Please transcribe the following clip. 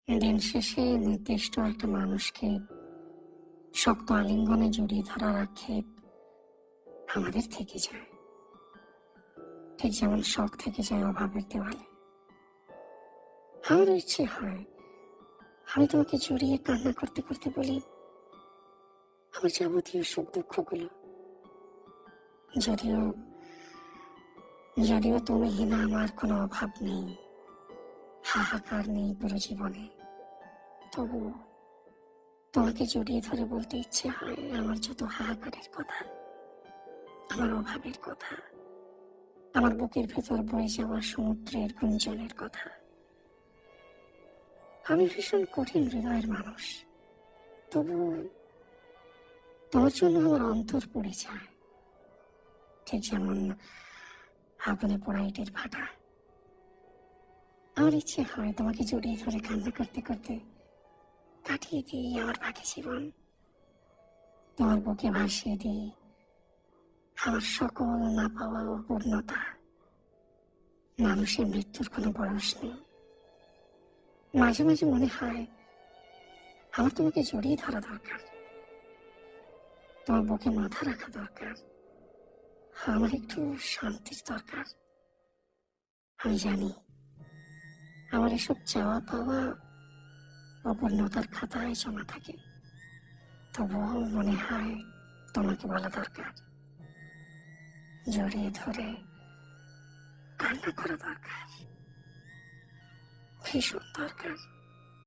দিন শেষে নির্দিষ্ট একটা মানুষকে শক্ত আলিঙ্গনে জড়িয়ে ধরার আক্ষেপ আমাদের থেকে যায়, ঠিক যেমন শখ থেকে যায় অভাবের দেওয়ালে। আমার ইচ্ছে হয় আমি তোমাকে জড়িয়ে কান্না করতে করতে বলি আমার যাবতীয় সুখ দুঃখগুলো, যদিও যদিও তুমি না, আমার কোনো অভাব নেই, হাহাকার নেই পুরো জীবনে। তবুও তোমাকে জড়িয়ে ধরে বলতে ইচ্ছে হয় আমার যত হাহাকারের কথা, আমার অভাবের কথা, আমার বুকের ভেতর বয়ে যাওয়া সমুদ্রের গুঞ্জনের কথা। আমি ভীষণ কঠিন হৃদয়ের মানুষ, তবুও তোমার জন্য আমার অন্তর পড়ে যায়, ঠিক যেমন আগুনে পোড়া ইটের ভাটা। আমার ইচ্ছে হয় তোমাকে জড়িয়ে ধরে কান্না করতে করতে কাটিয়ে দিই আমার বাকি জীবন, তোমার বুকে ভাসিয়ে দিই আমার সকল না পাওয়া অপূর্ণতা। মানুষের মৃত্যুর কোনো বয়স নেই। মাঝে মাঝে মনে হয় আমার তোমাকে জড়িয়ে ধরা দরকার, তোমার বুকে মাথা রাখা দরকার, আমার একটু শান্তির দরকার। আমি জানি আমার এসব চাওয়া পাওয়া অপূর্ণতার খাতায় জমা থাকে, তবুও মনে হয় তোমাকে বলা দরকার, জড়িয়ে ধরে কান্না করা দরকার, ভীষণ দরকার।